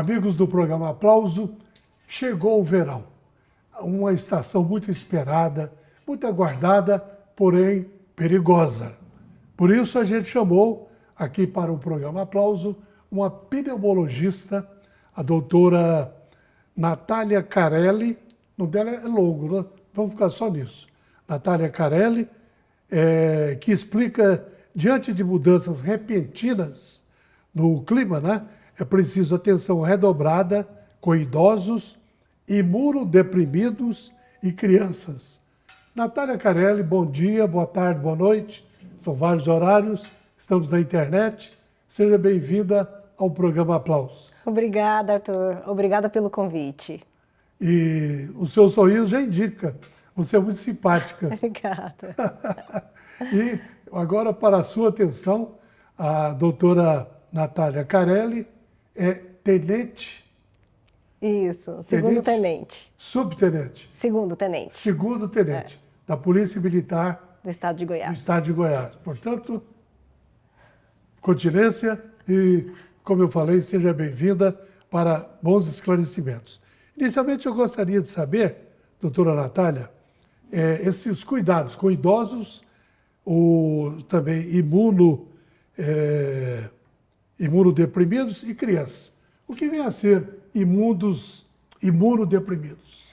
Amigos do programa Aplauso, chegou o verão. Uma estação muito esperada, muito aguardada, porém perigosa. Por isso a gente chamou aqui para o programa Aplauso uma pneumologista, a doutora Natália Carelli. O nome dela é longo, né? Vamos ficar só nisso. Natália Carelli, que explica, diante de mudanças repentinas no clima, né? É preciso atenção redobrada com idosos, imunodeprimidos e crianças. Natália Carelli, bom dia, boa tarde, boa noite. São vários horários, estamos na internet. Seja bem-vinda ao programa Aplausos. Obrigada, Arthur. Obrigada pelo convite. E o seu sorriso já indica, você é muito simpática. Obrigada. E agora, para a sua atenção, a doutora Natália Carelli é tenente. Isso, segundo tenente. Subtenente. Segundo tenente. Segundo tenente da Polícia Militar do Estado de do Goiás. Estado de Goiás. Portanto, continência e, como eu falei, seja bem-vinda para bons esclarecimentos. Inicialmente, eu gostaria de saber, doutora Natália, esses cuidados com idosos, também imunodeprimidos e crianças. O que vem a ser imunodeprimidos?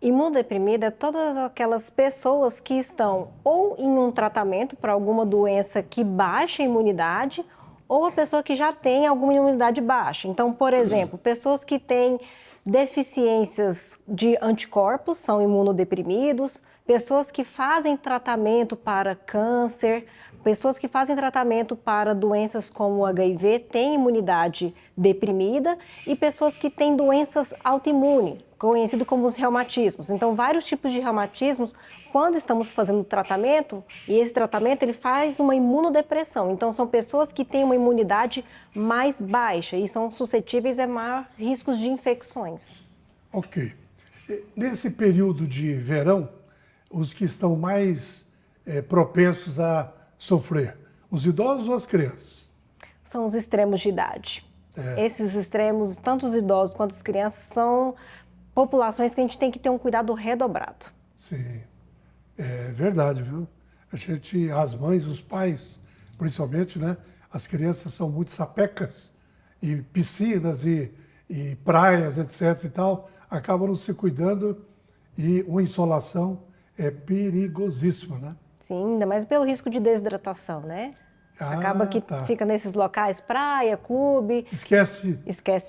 Imunodeprimida é todas aquelas pessoas que estão ou em um tratamento para alguma doença que baixa a imunidade, ou a pessoa que já tem alguma imunidade baixa. Então, por exemplo, pessoas que têm deficiências de anticorpos são imunodeprimidos, pessoas que fazem tratamento para câncer, pessoas que fazem tratamento para doenças como o HIV têm imunidade deprimida e pessoas que têm doenças autoimunes, conhecido como os reumatismos. Então, vários tipos de reumatismos, quando estamos fazendo tratamento, e esse tratamento ele faz uma imunodepressão. Então, são pessoas que têm uma imunidade mais baixa e são suscetíveis a maiores riscos de infecções. Ok. Nesse período de verão, os que estão mais propensos a sofrer, os idosos ou as crianças? São os extremos de idade. Esses extremos, tanto os idosos quanto as crianças, são populações que a gente tem que ter um cuidado redobrado. Sim, é verdade, viu? As mães, os pais, principalmente, né? As crianças são muito sapecas e piscinas e praias, etc. e tal, acabam não se cuidando e uma insolação é perigosíssima, né? Sim, ainda mais pelo risco de desidratação, né? Acaba que fica nesses locais, praia, clube, esquece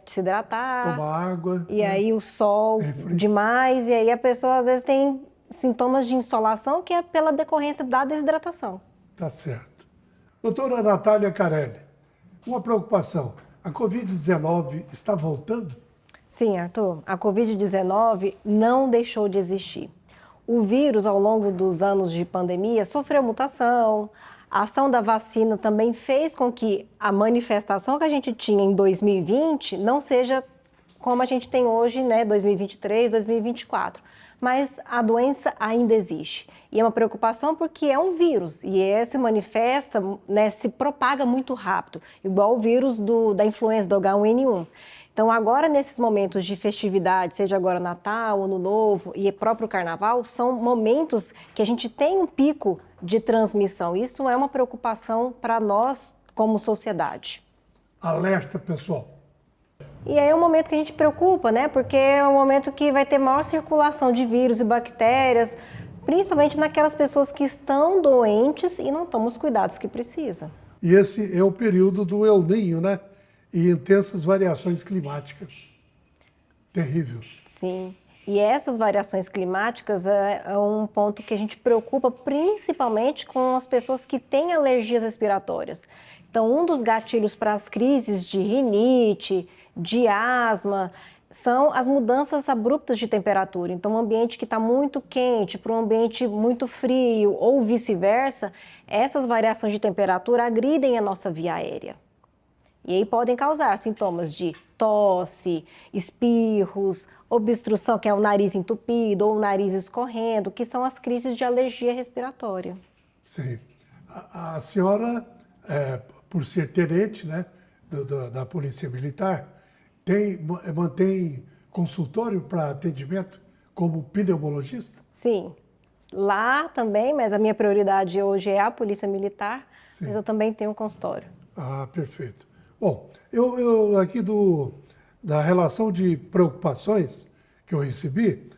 de se hidratar, tomar água. E aí o sol demais, e aí a pessoa às vezes tem sintomas de insolação que é pela decorrência da desidratação. Tá certo. Doutora Natália Carelli, uma preocupação, a Covid-19 está voltando? Sim, Arthur, a Covid-19 não deixou de existir. O vírus, ao longo dos anos de pandemia, sofreu mutação. A ação da vacina também fez com que a manifestação que a gente tinha em 2020 não seja como a gente tem hoje, né, 2023, 2024. Mas a doença ainda existe. E é uma preocupação porque é um vírus e se manifesta, né, se propaga muito rápido, igual o vírus da influenza, do H1N1. Então, agora, nesses momentos de festividade, seja agora Natal, Ano Novo e próprio Carnaval, são momentos que a gente tem um pico de transmissão. Isso é uma preocupação para nós como sociedade. Alerta, pessoal. E aí é um momento que a gente preocupa, né? Porque é um momento que vai ter maior circulação de vírus e bactérias, principalmente naquelas pessoas que estão doentes e não tomam os cuidados que precisam. E esse é o período do El Niño, né? E intensas variações climáticas. Terrível. Sim. E essas variações climáticas é um ponto que a gente preocupa principalmente com as pessoas que têm alergias respiratórias. Então, um dos gatilhos para as crises de rinite, de asma, são as mudanças abruptas de temperatura. Então, um ambiente que está muito quente para um ambiente muito frio ou vice-versa, essas variações de temperatura agridem a nossa via aérea. E aí podem causar sintomas de tosse, espirros, obstrução, que é o nariz entupido ou o nariz escorrendo, que são as crises de alergia respiratória. Sim. A senhora, por ser tenente, né, da Polícia Militar, Mantém consultório para atendimento como pneumologista? Sim, lá também, mas a minha prioridade hoje é a Polícia Militar, Sim. mas eu também tenho um consultório. Ah, perfeito. Bom, eu aqui da relação de preocupações que eu recebi,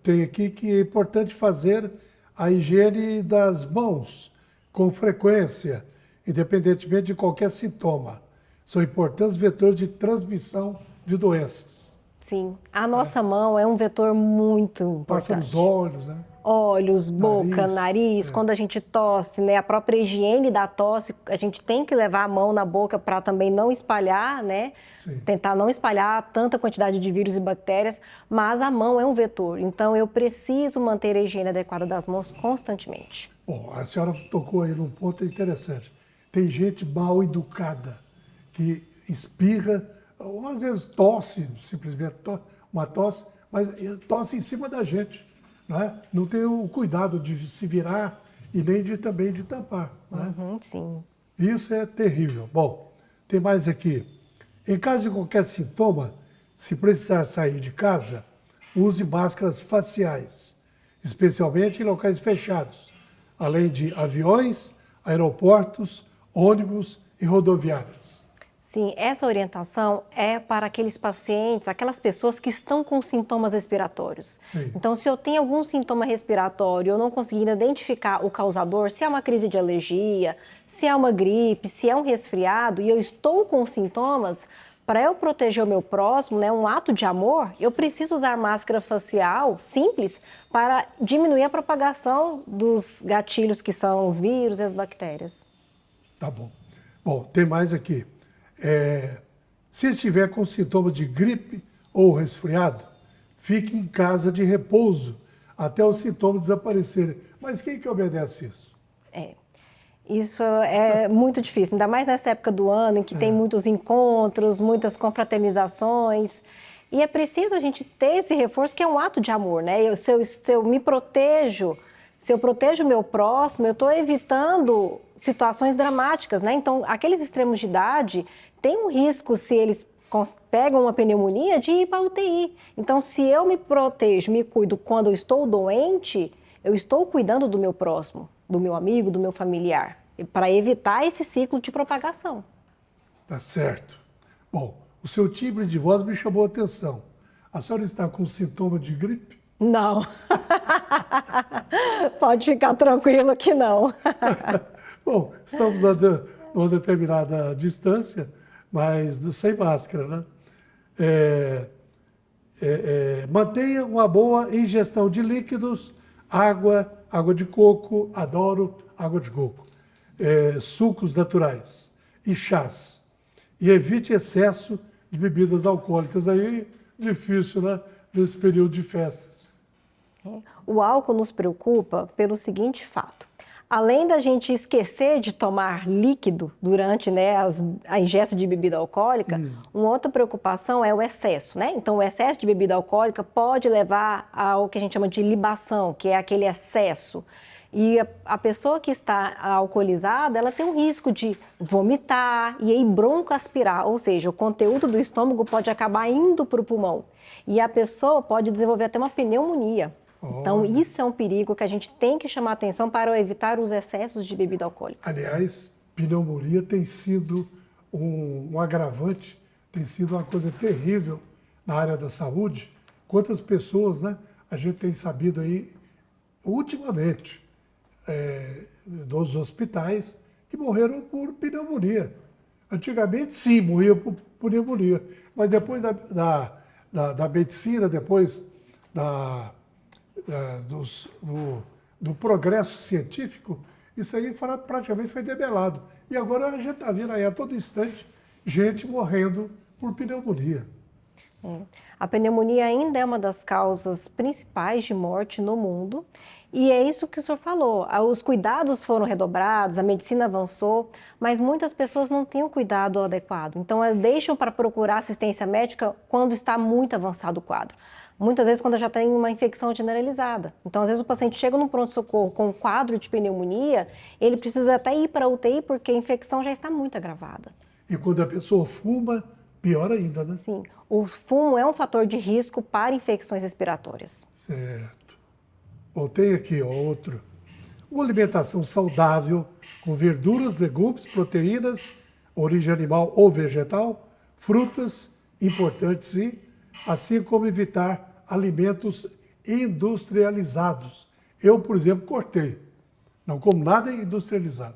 tem aqui que é importante fazer a higiene das mãos com frequência, independentemente de qualquer sintoma. São importantes vetores de transmissão de doenças. Sim, a nossa mão é um vetor muito importante. Passa nos olhos, né? Olhos, boca, nariz, quando a gente tosse, né? A própria higiene da tosse, a gente tem que levar a mão na boca para também não espalhar, né? Sim. Tentar não espalhar tanta quantidade de vírus e bactérias, mas a mão é um vetor, então eu preciso manter a higiene adequada das mãos constantemente. Bom, a senhora tocou aí num ponto interessante. Tem gente mal educada que espirra, ou às vezes tosse, simplesmente uma tosse, mas tosse em cima da gente. Não tem o cuidado de se virar e nem também de tampar. Sim. Isso é terrível. Bom, tem mais aqui. Em caso de qualquer sintoma, se precisar sair de casa, use máscaras faciais, especialmente em locais fechados, além de aviões, aeroportos, ônibus e rodoviárias. Sim, essa orientação é para aqueles pacientes, aquelas pessoas que estão com sintomas respiratórios. Sim. Então, se eu tenho algum sintoma respiratório, eu não conseguir identificar o causador, se é uma crise de alergia, se é uma gripe, se é um resfriado, e eu estou com sintomas, para eu proteger o meu próximo, né, um ato de amor, eu preciso usar máscara facial simples para diminuir a propagação dos gatilhos que são os vírus e as bactérias. Tá bom. Bom, tem mais aqui. Se estiver com sintomas de gripe ou resfriado, fique em casa de repouso até os sintomas desaparecerem. Mas quem que obedece isso? Isso é muito difícil, ainda mais nessa época do ano em que tem muitos encontros, muitas confraternizações. E é preciso a gente ter esse reforço que é um ato de amor, né? Se eu me protejo, se eu protejo o meu próximo, eu estou evitando situações dramáticas, né? Então, aqueles extremos de idade têm um risco, se eles pegam uma pneumonia, de ir para a UTI. Então, se eu me protejo, me cuido quando eu estou doente, eu estou cuidando do meu próximo, do meu amigo, do meu familiar, para evitar esse ciclo de propagação. Tá certo. Bom, o seu timbre de voz me chamou a atenção. A senhora está com sintoma de gripe? Não. Pode ficar tranquilo que não. Bom, estamos a uma determinada distância, mas sem máscara, né? Mantenha uma boa ingestão de líquidos, água de coco, adoro água de coco, sucos naturais e chás. E evite excesso de bebidas alcoólicas. Aí, difícil, né? Nesse período de festas. O álcool nos preocupa pelo seguinte fato. Além da gente esquecer de tomar líquido durante, né, a ingesta de bebida alcoólica, uma outra preocupação é o excesso, né? Então, o excesso de bebida alcoólica pode levar ao que a gente chama de libação, que é aquele excesso. E a pessoa que está alcoolizada, ela tem um risco de vomitar e aí broncoaspirar, ou seja, o conteúdo do estômago pode acabar indo para o pulmão. E a pessoa pode desenvolver até uma pneumonia. Então, isso é um perigo que a gente tem que chamar atenção para evitar os excessos de bebida alcoólica. Aliás, pneumonia tem sido um agravante, tem sido uma coisa terrível na área da saúde. Quantas pessoas, né, a gente tem sabido aí, ultimamente, dos hospitais, que morreram por pneumonia. Antigamente, sim, morriam por pneumonia, mas depois da medicina, depois do progresso científico, isso aí praticamente foi debelado. E agora a gente está vendo aí a todo instante gente morrendo por pneumonia. A pneumonia ainda é uma das causas principais de morte no mundo. E é isso que o senhor falou, os cuidados foram redobrados, a medicina avançou, mas muitas pessoas não têm o cuidado adequado. Então, elas deixam para procurar assistência médica quando está muito avançado o quadro. Muitas vezes quando já tem uma infecção generalizada. Então, às vezes o paciente chega no pronto-socorro com um quadro de pneumonia, ele precisa até ir para a UTI porque a infecção já está muito agravada. E quando a pessoa fuma, pior ainda, né? Sim, o fumo é um fator de risco para infecções respiratórias. Certo. Voltei aqui, ó, outro. Uma alimentação saudável, com verduras, legumes, proteínas, origem animal ou vegetal, frutas, importantes sim, assim como evitar alimentos industrializados. Eu, por exemplo, cortei. Não como nada industrializado.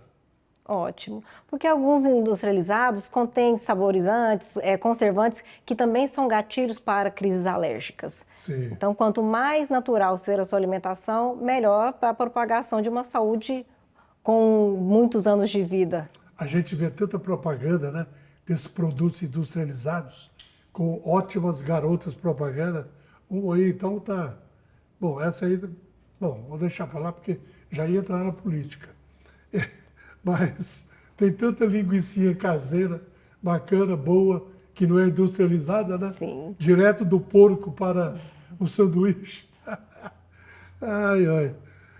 Ótimo, porque alguns industrializados contêm saborizantes, conservantes, que também são gatilhos para crises alérgicas. Sim. Então, quanto mais natural ser a sua alimentação, melhor para a propagação de uma saúde com muitos anos de vida. A gente vê tanta propaganda, né, desses produtos industrializados, com ótimas garotas propaganda. Aí, então, tá... Bom, essa aí... Bom, vou deixar para lá, porque já ia entrar na política. Mas tem tanta linguicinha caseira, bacana, boa, que não é industrializada, né? Sim. Direto do porco para o sanduíche. Ai, ai.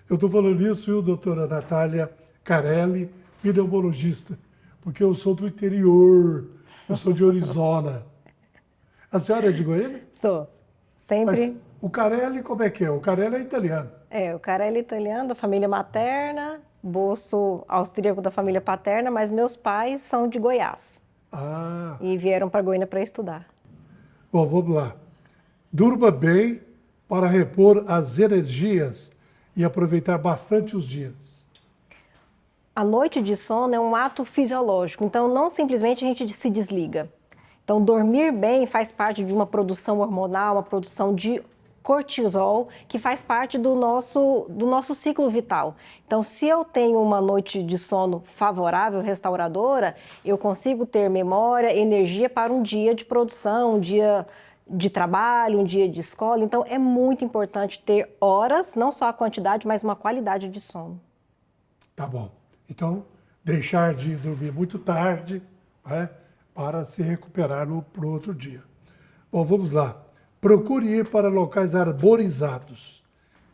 Eu estou falando isso, viu, doutora Natália Carelli, pneumologista, porque eu sou do interior, eu sou de Orizona. A senhora é de Goiânia? Sou. Sempre. Mas o Carelli, como é que é? O Carelli é italiano. O cara é italiano, da família materna, bolso austríaco da família paterna, mas meus pais são de Goiás. Ah, E vieram para Goiânia para estudar. bom, vamos lá. Durma bem para repor as energias e aproveitar bastante os dias. A noite de sono é um ato fisiológico, então não simplesmente a gente se desliga. Então, dormir bem faz parte de uma produção hormonal, uma produção de cortisol, que faz parte do nosso ciclo vital. Então, se eu tenho uma noite de sono favorável, restauradora, eu consigo ter memória, energia para um dia de produção, um dia de trabalho, um dia de escola. Então, é muito importante ter horas, não só a quantidade, mas uma qualidade de sono. Tá bom. Então, deixar de dormir muito tarde, né, para se recuperar para o outro dia. Bom, vamos lá. Procure ir para locais arborizados,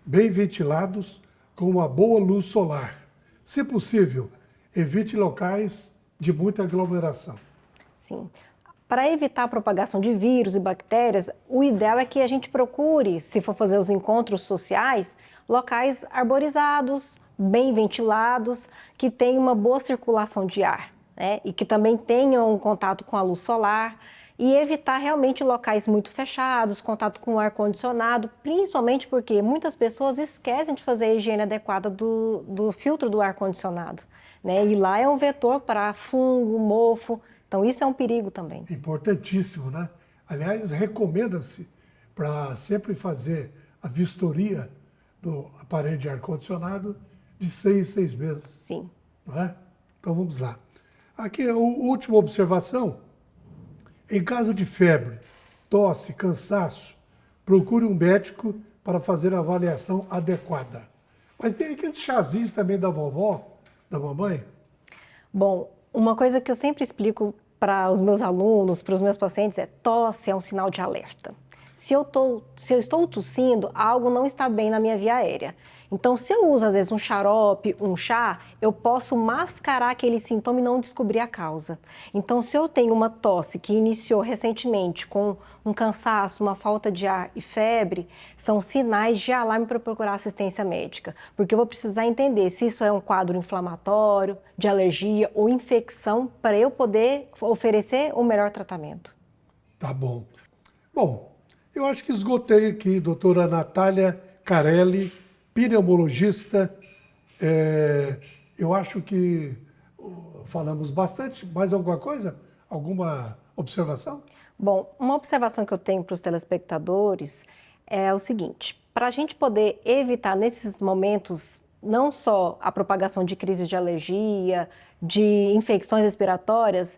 bem ventilados, com uma boa luz solar. Se possível, evite locais de muita aglomeração. Sim. Para evitar a propagação de vírus e bactérias, o ideal é que a gente procure, se for fazer os encontros sociais, locais arborizados, bem ventilados, que tenham uma boa circulação de ar, né? E que também tenham um contato com a luz solar. E evitar realmente locais muito fechados, contato com o ar-condicionado, principalmente porque muitas pessoas esquecem de fazer a higiene adequada do filtro do ar-condicionado, né? E lá é um vetor para fungo, mofo, então isso é um perigo também. Importantíssimo, né? Aliás, recomenda-se para sempre fazer a vistoria do aparelho de ar-condicionado de 6 em 6 meses. Sim. Não é? Então vamos lá. Aqui a última observação. Em caso de febre, tosse, cansaço, procure um médico para fazer a avaliação adequada. Mas tem aqueles chazinhos também da vovó, da mamãe? Bom, uma coisa que eu sempre explico para os meus alunos, para os meus pacientes, é tosse é um sinal de alerta. Se eu estou tossindo, algo não está bem na minha via aérea. Então, se eu uso, às vezes, um xarope, um chá, eu posso mascarar aquele sintoma e não descobrir a causa. Então, se eu tenho uma tosse que iniciou recentemente com um cansaço, uma falta de ar e febre, são sinais de alarme para procurar assistência médica. Porque eu vou precisar entender se isso é um quadro inflamatório, de alergia ou infecção, para eu poder oferecer o melhor tratamento. Tá bom. Bom, eu acho que esgotei aqui, doutora Natália Carelli, pneumologista. Eu acho que falamos bastante. Mais alguma coisa? Alguma observação? Bom, uma observação que eu tenho para os telespectadores é o seguinte: para a gente poder evitar nesses momentos não só a propagação de crises de alergia, de infecções respiratórias,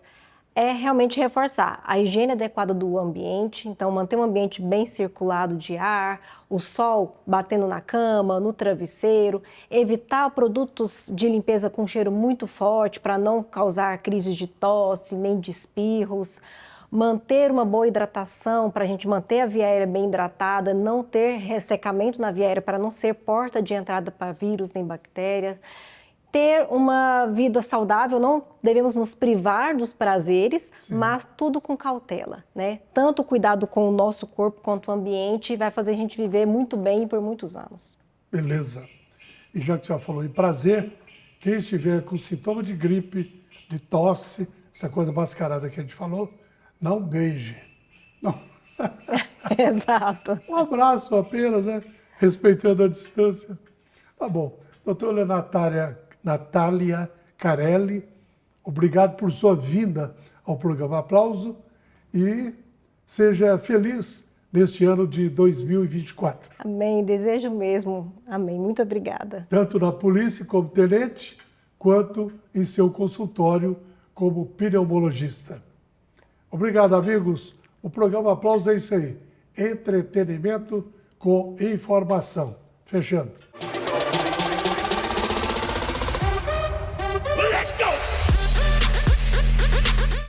é realmente reforçar a higiene adequada do ambiente, então manter um ambiente bem circulado de ar, o sol batendo na cama, no travesseiro, evitar produtos de limpeza com cheiro muito forte para não causar crises de tosse, nem de espirros, manter uma boa hidratação para a gente manter a via aérea bem hidratada, não ter ressecamento na via aérea para não ser porta de entrada para vírus nem bactérias. ter uma vida saudável, não devemos nos privar dos prazeres, mas tudo com cautela, né? Tanto cuidado com o nosso corpo quanto o ambiente vai fazer a gente viver muito bem por muitos anos. Beleza. E já que você já falou em prazer, quem estiver com sintoma de gripe, de tosse, essa coisa mascarada que a gente falou, não beije. Não. Exato. Um abraço apenas, né? Respeitando a distância. Tá bom. Doutora Natália Carelli, obrigado por sua vinda ao programa Aplauso e seja feliz neste ano de 2024. Amém, desejo mesmo. Amém, muito obrigada. Tanto na polícia como tenente, quanto em seu consultório como pneumologista. Obrigado, amigos. O programa Aplauso é isso aí. Entretenimento com informação. Fechando.